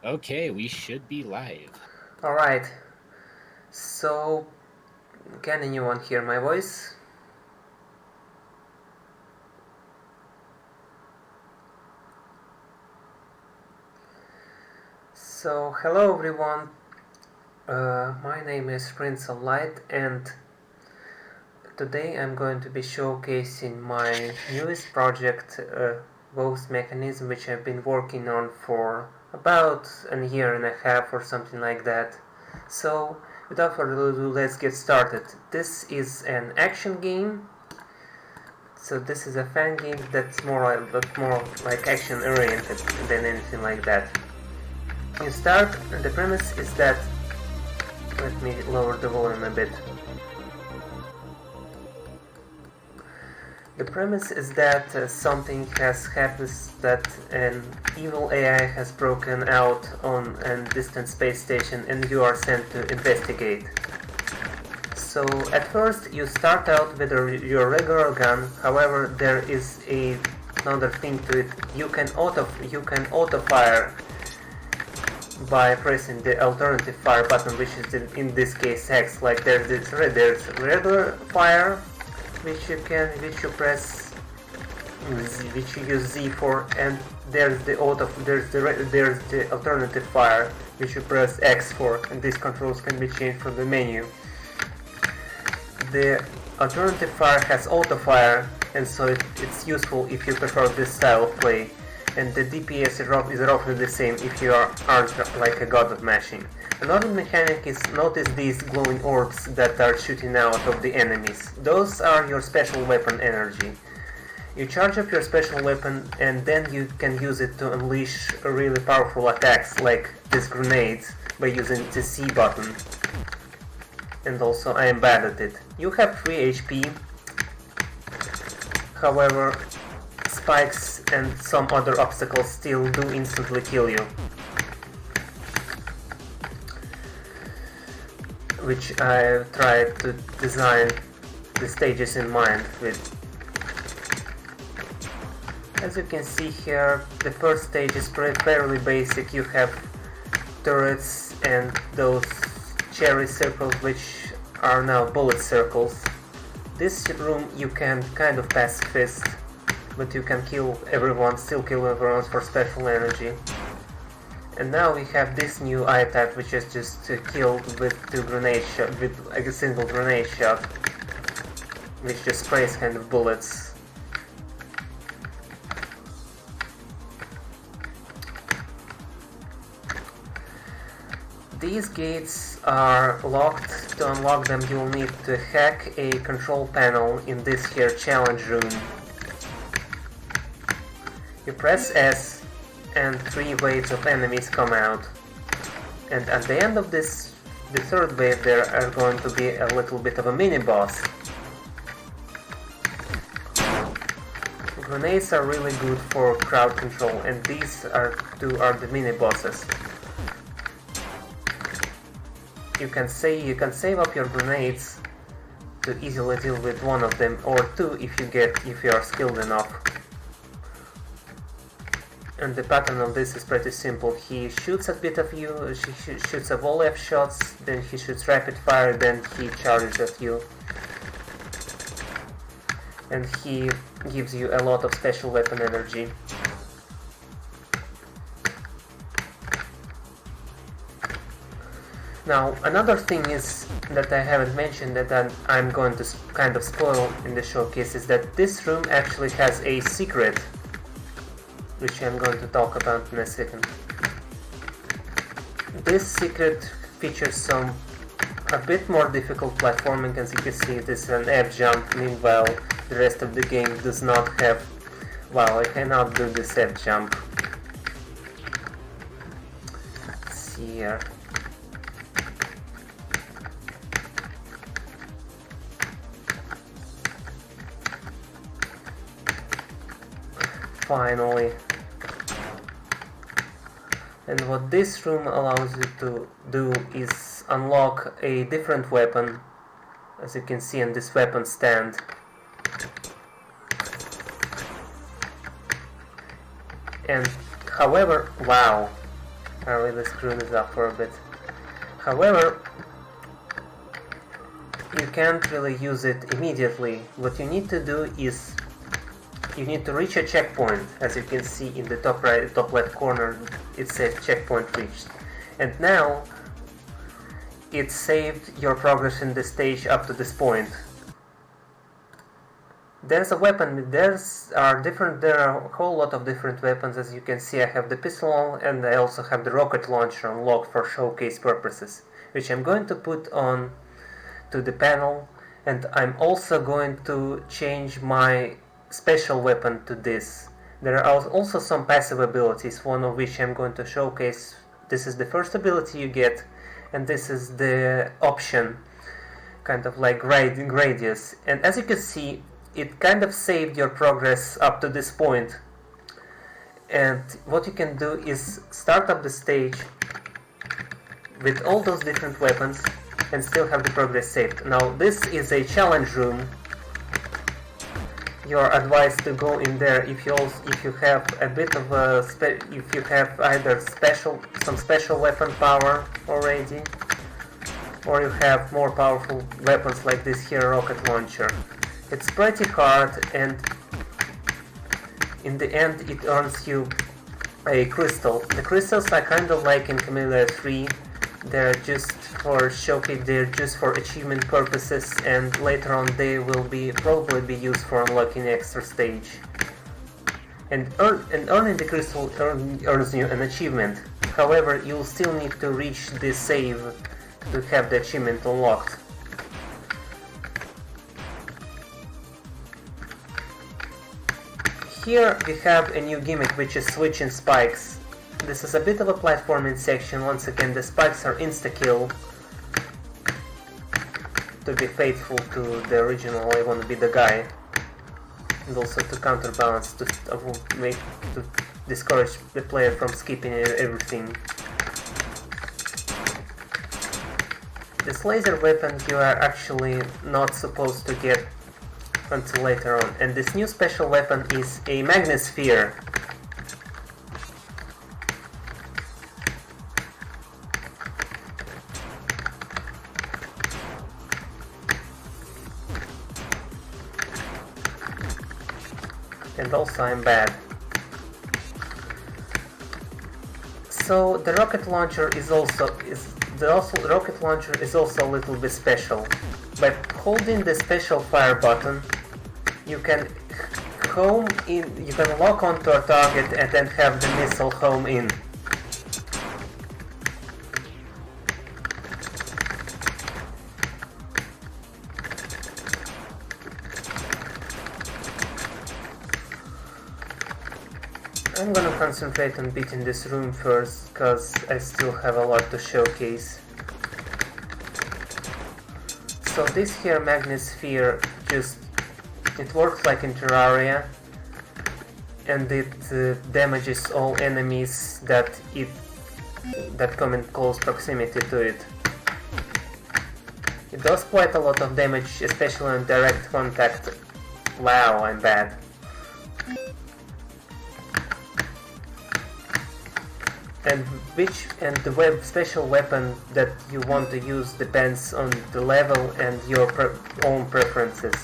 Okay, we should be live. Alright, so can anyone hear my voice? So, hello everyone, my name is Princeoflight and today I'm going to be showcasing my newest project, Ghost Mechanism, which I've been working on for about a year and a half or something like that. So, without further ado, let's get started. This is an action game. So this is a fan game that's more like action oriented than anything like that. You start, and the premise is that. Let me lower the volume a bit. The premise is that something has happened, that an evil AI has broken out on a distant space station, and you are sent to investigate. So at first you start out with your regular gun. However, there is another thing to it. You can auto fire by pressing the alternative fire button, which is in this case X. Like there's regular fire, which you press, which you use Z for, and there's the alternative fire, which you press X for, and these controls can be changed from the menu. The alternative fire has auto fire, and so it's useful if you prefer this style of play, and the DPS is roughly the same if you aren't like a god of mashing. Another mechanic is notice these glowing orbs that are shooting out of the enemies. Those are your special weapon energy. You charge up your special weapon and then you can use it to unleash really powerful attacks like this grenade by using the C button. And also I am bad at it. You have 3 HP, however spikes and some other obstacles still do instantly kill you, which I've tried to design the stages in mind with. As you can see here, the first stage is fairly basic. You have turrets and those cherry circles which are now bullet circles. This room you can kind of pacifist, but you can still kill everyone for special energy. And now we have this new eye type, which is just killed with a single grenade shot, which just sprays kind of bullets. These gates are locked. To unlock them you'll need to hack a control panel in this here challenge room. You press S and 3 waves of enemies come out. And at the end of the third wave there are going to be a little bit of a mini boss. Grenades are really good for crowd control, and these two are the mini bosses. You can save up your grenades to easily deal with one of them, or two if you are skilled enough. And the pattern of this is pretty simple. He shoots a bit of you, he shoots a volley of shots, then he shoots rapid fire, then he charges at you. And he gives you a lot of special weapon energy. Now, another thing is that I haven't mentioned that I'm going to kind of spoil in the showcase is that this room actually has a secret, which I'm going to talk about in a second. This secret features a bit more difficult platforming. As you can see, it is an F jump, meanwhile the rest of the game does not have. Well, I cannot do this F jump. Let's see here. Finally. And what this room allows you to do is unlock a different weapon, as you can see in this weapon stand. And however, wow, I really screwed this up for a bit. However, you can't really use it immediately. What you need to do is you need to reach a checkpoint. As you can see in the top right, top left corner, it says checkpoint reached. And now it saved your progress in the stage up to this point. There's a weapon, there are a whole lot of different weapons. As you can see, I have the pistol and I also have the rocket launcher unlocked for showcase purposes, which I'm going to put on to the panel, and I'm also going to change my special weapon to this. There are also some passive abilities, one of which I'm going to showcase. This is the first ability you get, and this is the option, kind of like Gradius. And as you can see, it kind of saved your progress up to this point. And what you can do is start up the stage with all those different weapons and still have the progress saved. Now this is a challenge room. You are advised to go in there if you have a bit of a if you have either some special weapon power already, or you have more powerful weapons like this here rocket launcher. It's pretty hard, and in the end it earns you a crystal. The crystals are kind of like in Camilla 3. They're just for showcase, they're just for achievement purposes, and later on they will probably be used for unlocking extra stage. And earning the crystal earns you an achievement. However, you'll still need to reach the save to have the achievement unlocked. Here we have a new gimmick, which is switching spikes. This is a bit of a platforming section. Once again, the spikes are insta-kill. To be faithful to the original I want to be the guy. And also to counterbalance, to discourage the player from skipping everything. This laser weapon you are actually not supposed to get until later on. And this new special weapon is a magnosphere. And also I'm bad. So the rocket launcher is also a little bit special. By holding the special fire button, you can lock onto a target and then have the missile home in. I'm gonna concentrate on beating this room first, cause I still have a lot to showcase. So this here magnosphere it works like in Terraria, and it damages all enemies that come in close proximity to it. It does quite a lot of damage, especially on direct contact. Wow, I'm bad. And the special weapon that you want to use depends on the level and your own preferences.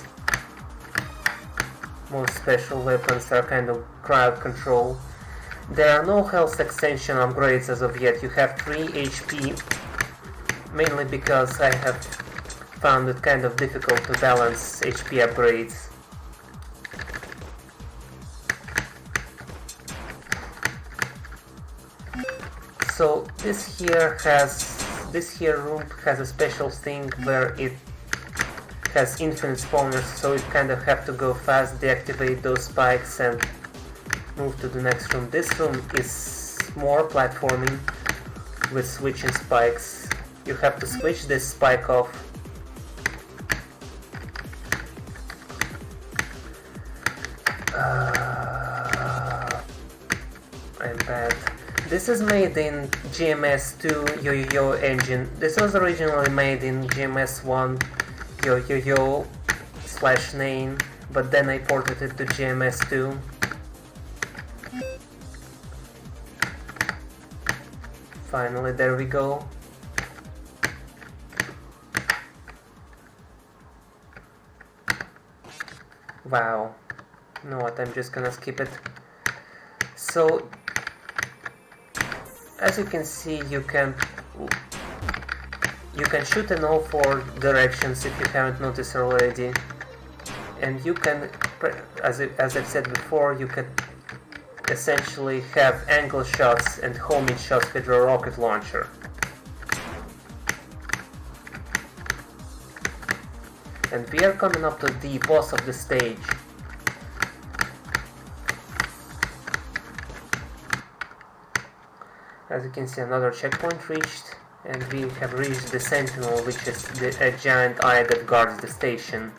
Most special weapons are kind of crowd control. There are no health extension upgrades as of yet. You have 3 HP, mainly because I have found it kind of difficult to balance HP upgrades. So this here room has a special thing where it has infinite spawners, so you kind of have to go fast, deactivate those spikes and move to the next room. This room is more platforming with switching spikes. You have to switch this spike off. I'm bad. This is made in GMS2 Yo-Yo-Yo engine. This was originally made in GMS1 Yo-Yo-Yo/Nane, but then I ported it to GMS2. Finally, there we go. Wow. You know what, I'm just gonna skip it. So, as you can see, you can shoot in all four directions if you haven't noticed already. And you can, as I've said before, you can essentially have angle shots and homing shots with your rocket launcher. And we are coming up to the boss of the stage. As you can see, another checkpoint reached, and we have reached the Sentinel, which is a giant eye that guards the station.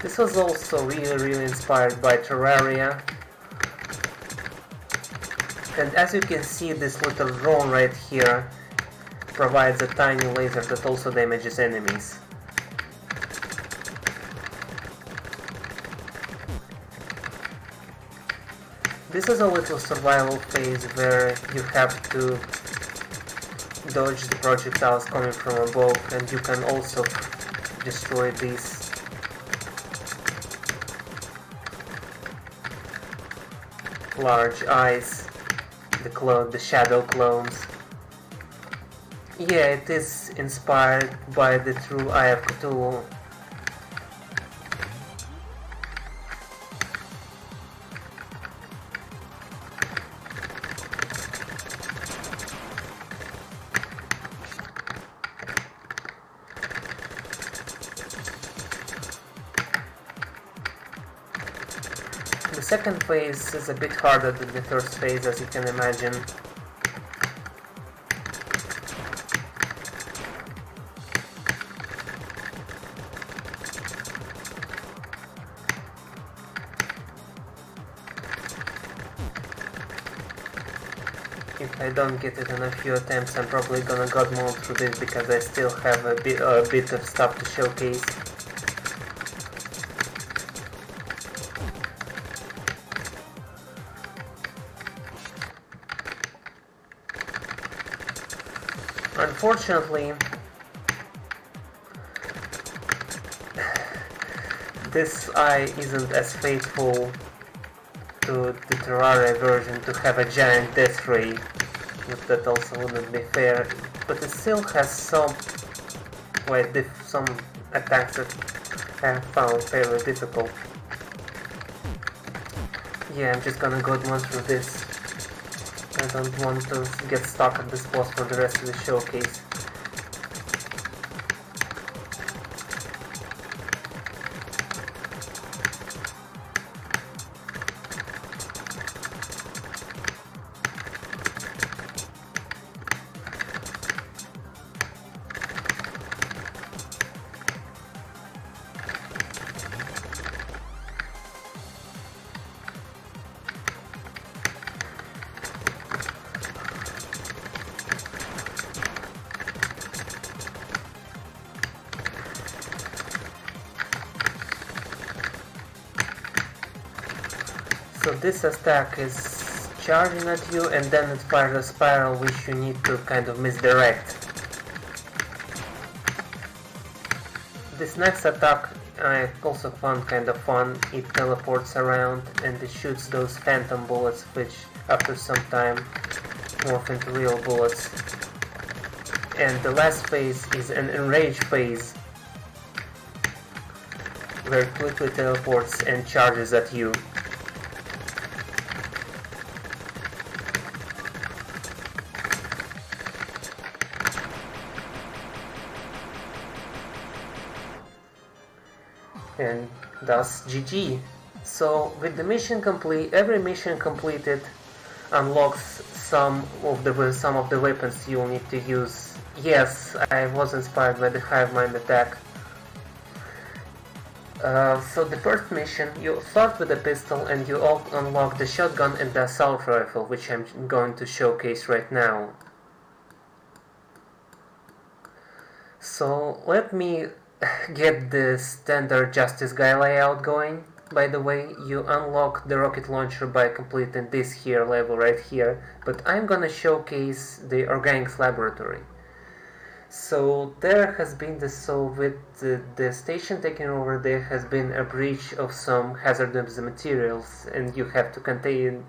This was also really inspired by Terraria. And as you can see, this little drone right here provides a tiny laser that also damages enemies. This is a little survival phase where you have to dodge the projectiles coming from above, and you can also destroy these large eyes, the shadow clones. Yeah, it is inspired by the true Eye of Cthulhu. The second phase is a bit harder than the first phase, as you can imagine. If I don't get it in a few attempts, I'm probably gonna god mode through this because I still have a bit of stuff to showcase. Unfortunately, this eye isn't as faithful to the Terraria version to have a giant death ray, but that also wouldn't be fair, but it still has some attacks that I have found fairly difficult. Yeah, I'm just gonna go one through this. I don't want to get stuck at this boss for the rest of the showcase. So this attack is charging at you, and then it fires a spiral which you need to kind of misdirect. This next attack I also found kind of fun. It teleports around and it shoots those phantom bullets which after some time morph into real bullets. And the last phase is an enraged phase where it quickly teleports and charges at you. And thus GG. So with the mission complete, every mission completed unlocks some of the weapons you'll need to use. Yes, I was inspired by the Hive Mind attack. So the first mission, you start with a pistol and you unlock the shotgun and the assault rifle, which I'm going to showcase right now. So let me get the standard Justice Guy layout going. By the way, you unlock the rocket launcher by completing this here level right here, but I'm gonna showcase the organics laboratory. So there has been with the station taken over, there has been a breach of some hazardous materials, and you have to contain.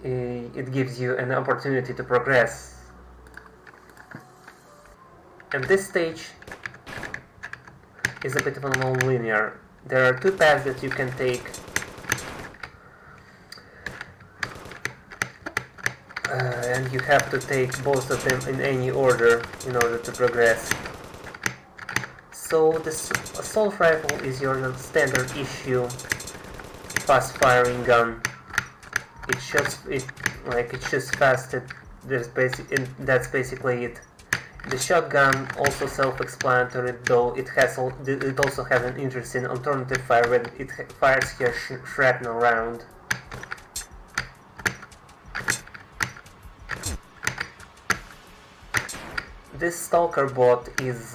It gives you an opportunity to progress. And this stage is a bit of a non-linear. There are two paths that you can take. And you have to take both of them in any order in order to progress. So this assault rifle is your standard issue fast firing gun. It shoots fast. That's basically it. The shotgun, also self-explanatory, though it also has an interesting alternative fire when it fires here shrapnel round. This stalker bot is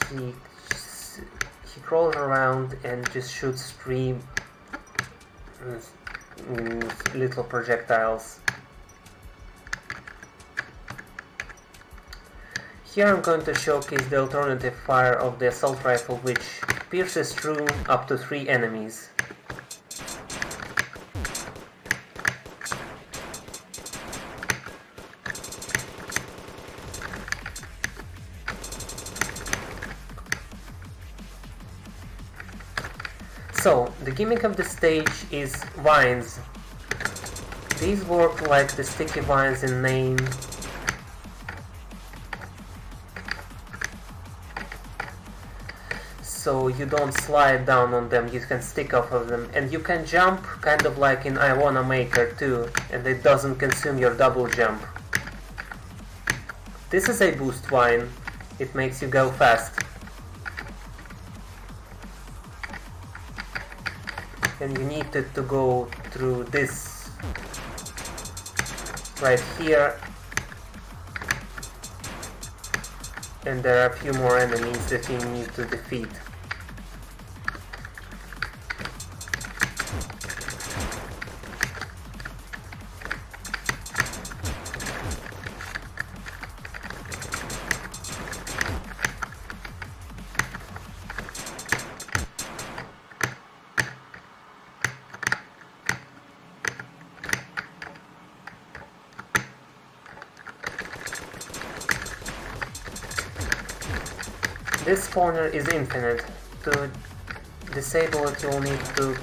he crawls around and just shoots three little projectiles. Here I'm going to showcase the alternative fire of the assault rifle, which pierces through up to 3 enemies. So, the gimmick of the stage is vines. These work like the sticky vines in Name. So you don't slide down on them, you can stick off of them, and you can jump kind of like in I Wanna Maker too, and it doesn't consume your double jump. This is a boost vine, it makes you go fast. And you need to go through this right here, and there are a few more enemies that you need to defeat. This spawner is infinite. To disable it, you'll need to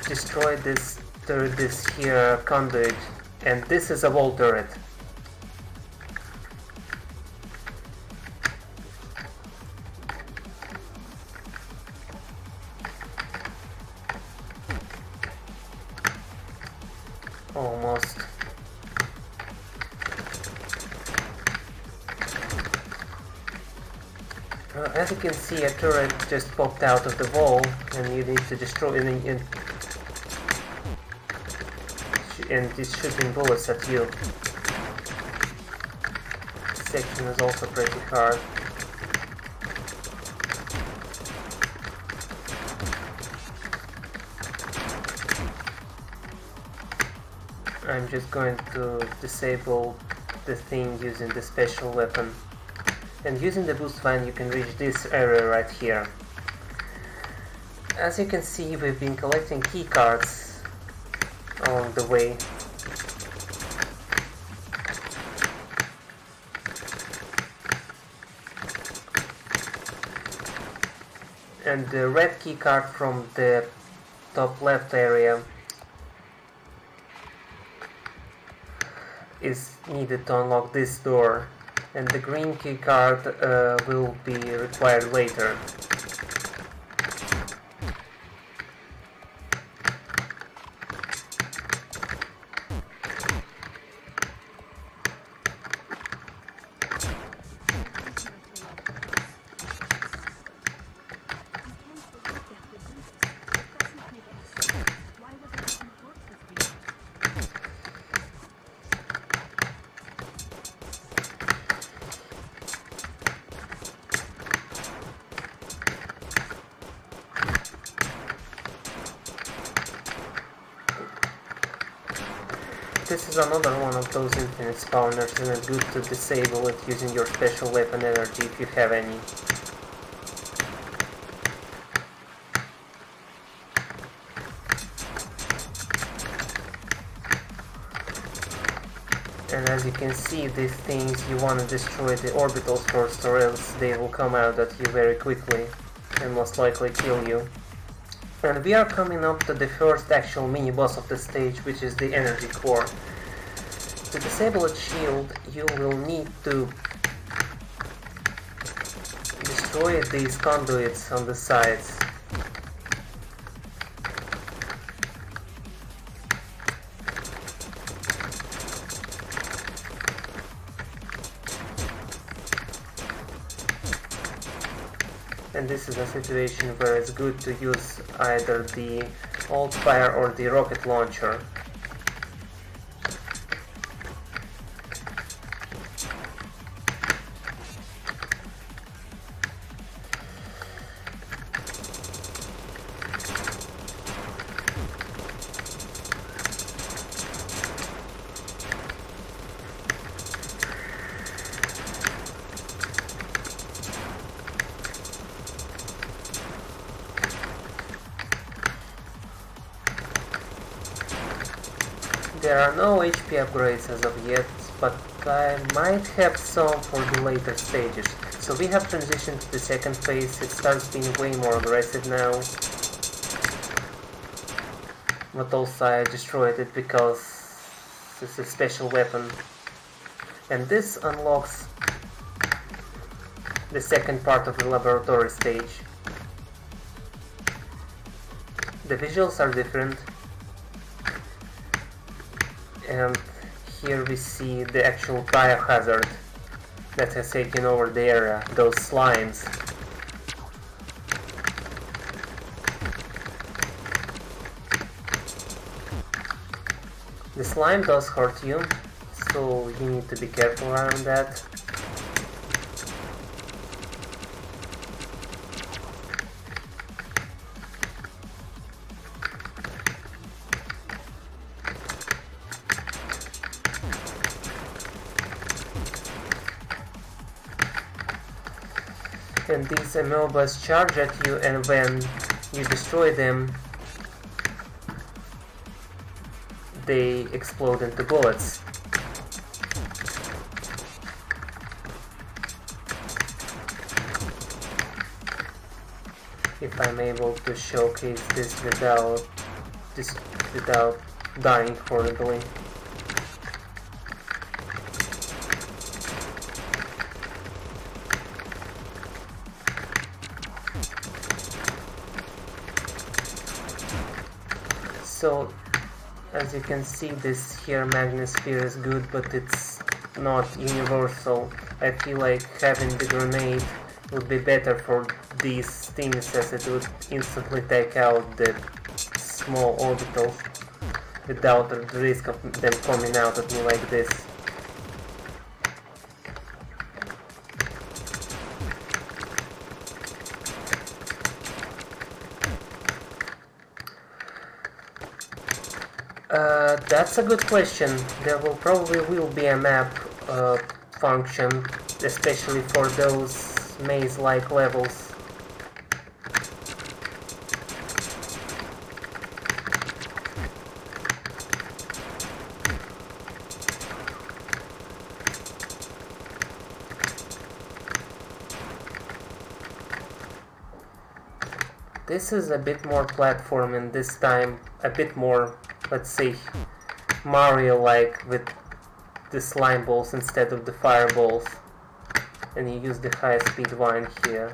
destroy this here conduit, and this is a wall turret. Almost. As you can see, a turret just popped out of the wall, and you need to destroy it, and it's shooting bullets at you. This section is also pretty hard. I'm just going to disable the thing using the special weapon. And using the boost vine you can reach this area right here. As you can see, we've been collecting key cards along the way. And the red key card from the top left area is needed to unlock this door, and the green key card will be required later. this is another one of those infinite spawners, and it's good to disable it using your special weapon energy if you have any. And as you can see, these things, you want to destroy the orbitals first, or else they will come out at you very quickly and most likely kill you. And we are coming up to the first actual mini-boss of the stage, which is the energy core. To disable its shield, you will need to destroy these conduits on the sides. And this is a situation where it's good to use either the alt fire or the rocket launcher. There are no HP upgrades as of yet, but I might have some for the later stages. So we have transitioned to the second phase. It starts being way more aggressive now. But also I destroyed it because it's a special weapon. And this unlocks the second part of the laboratory stage. The visuals are different. And here we see the actual biohazard that has taken over the area, those slimes. The slime does hurt you, so you need to be careful around that. And these amebas charge at you, and when you destroy them, they explode into bullets. If I'm able to showcase this without dying horribly. So, as you can see, this here Magnosphere is good, but it's not universal. I feel like having the grenade would be better for these things, as it would instantly take out the small orbitals without the risk of them coming out at me like this. That's a good question. There will probably be a map function, especially for those maze-like levels. This is a bit more platforming this time, a bit more, let's say, Mario-like, with the slime balls instead of the fireballs. And you use the high speed wine here.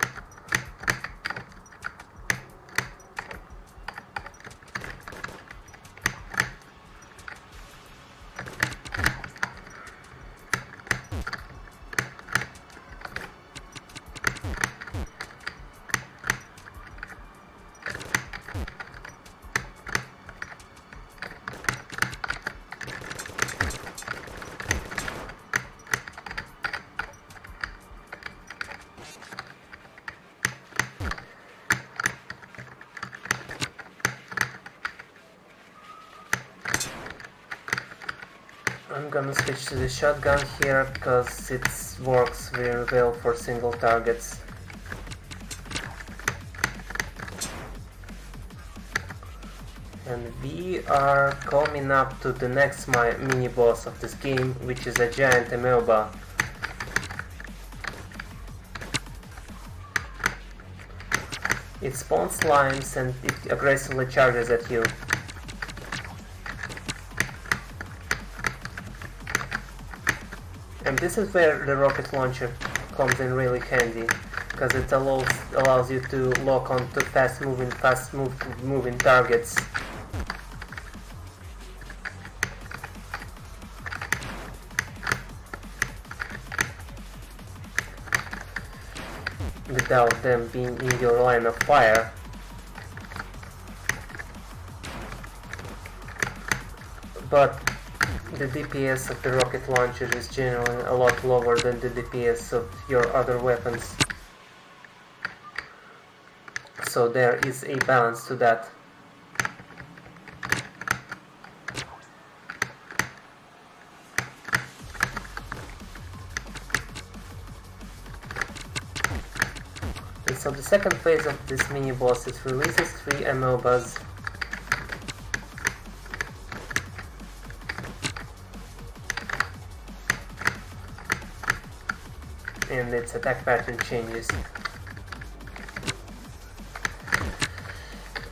I'm gonna switch to the shotgun here because it works very well for single targets. And we are coming up to the next mini boss of this game, which is a giant amoeba. It spawns slimes and it aggressively charges at you. And this is where the rocket launcher comes in really handy, because it allows you to lock onto fast moving targets. Without them being in your line of fire. But the DPS of the rocket launcher is generally a lot lower than the DPS of your other weapons. So there is a balance to that. And so the second phase of this mini boss is releases 3 amoebas. And its attack pattern changes.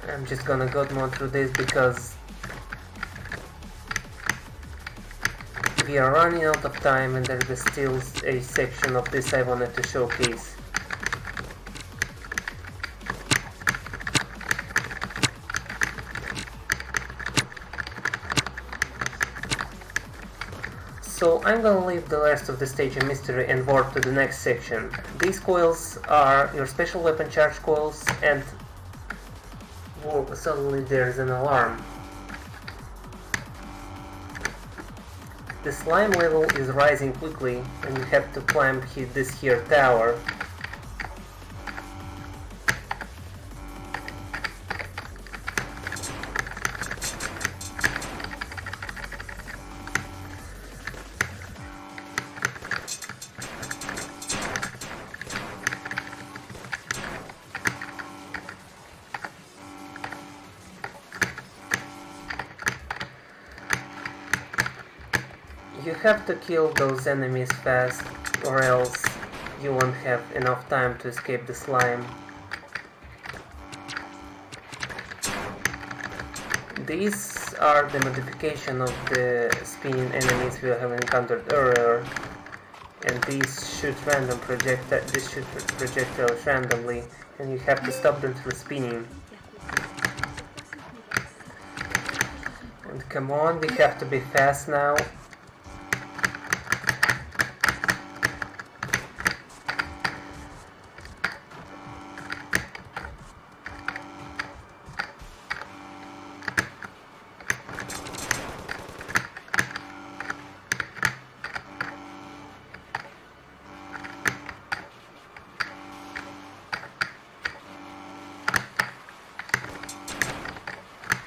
I'm just gonna go more through this because we are running out of time and there is still a section of this I wanted to showcase. So I'm gonna leave the rest of the stage a mystery and warp to the next section. These coils are your special weapon charge coils, and suddenly there's an alarm. The slime level is rising quickly and you have to climb this here tower. You have to kill those enemies fast, or else you won't have enough time to escape the slime. These are the modification of the spinning enemies we have encountered earlier, and these shoot projectiles randomly, and you have to stop them through spinning. And come on, we have to be fast now.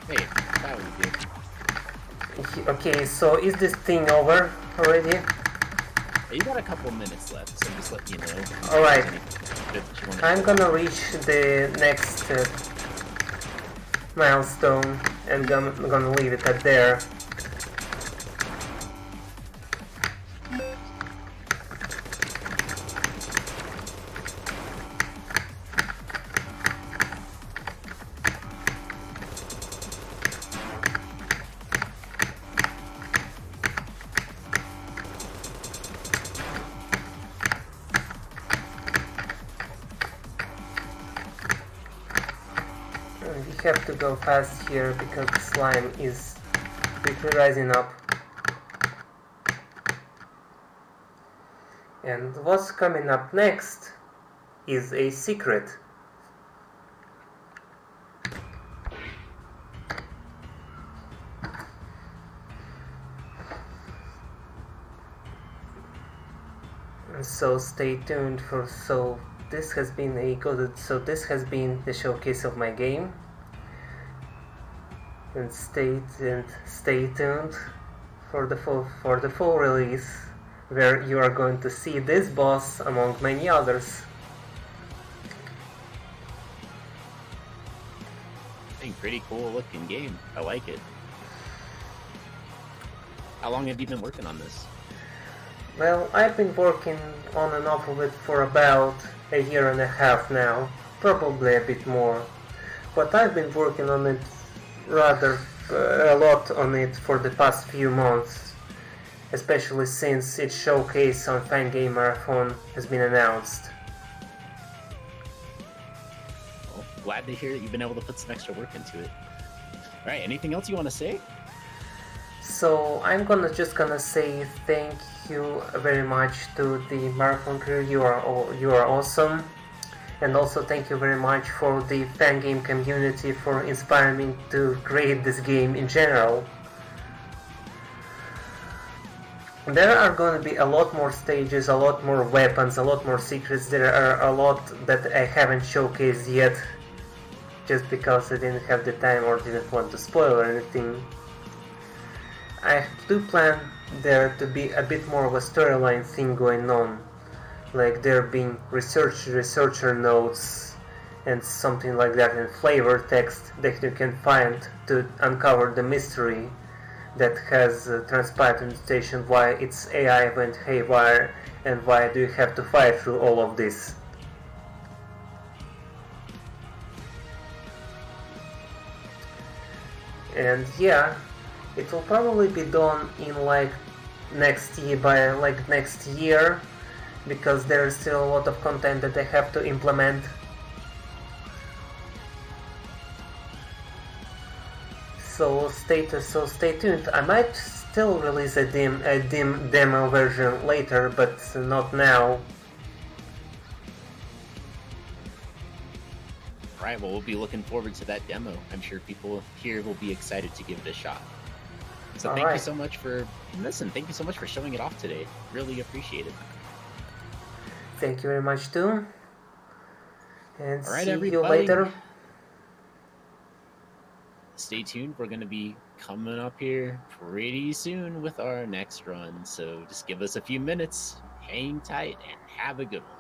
Hey, that was good. Okay, so is this thing over already? You got a couple minutes left, so just let you know. Alright, Anything I'm gonna reach the next milestone and I'm gonna leave it at there. We have to go fast here because the slime is quickly rising up. And what's coming up next is a secret. So stay tuned for this has been the showcase of my game. And stay tuned for the full release, where you are going to see this boss among many others. Pretty cool looking game. I like it. How long have you been working on this? Well, I've been working on and off of it for about a year and a half now, probably a bit more. But I've been working on it rather a lot on it for the past few months, especially since its showcase on Fangame Marathon has been announced. Well, glad to hear that you've been able to put some extra work into it. All right, anything else you want to say? So I'm just gonna say thank you very much to the Marathon crew. You are awesome, and also thank you very much for the Fangame community for inspiring me to create this game in general. There are going to be a lot more stages, a lot more weapons, a lot more secrets. There are a lot that I haven't showcased yet, just because I didn't have the time or didn't want to spoil or anything. I do plan there to be a bit more of a storyline thing going on, like there being researcher notes and something like that, and flavor text that you can find to uncover the mystery that has transpired in the station, why its AI went haywire, and why do you have to fight through all of this. And yeah, it will probably be done in next year, because there is still a lot of content that I have to implement. So stay tuned. I might still release a demo version later, but not now. Alright, well, we'll be looking forward to that demo. I'm sure people here will be excited to give it a shot. So thank you so much for thank you so much for showing it off today. Really appreciate it. Thank you very much too. And see everybody. You later. Stay tuned. We're going to be coming up here pretty soon with our next run. So just give us a few minutes, hang tight, and have a good one.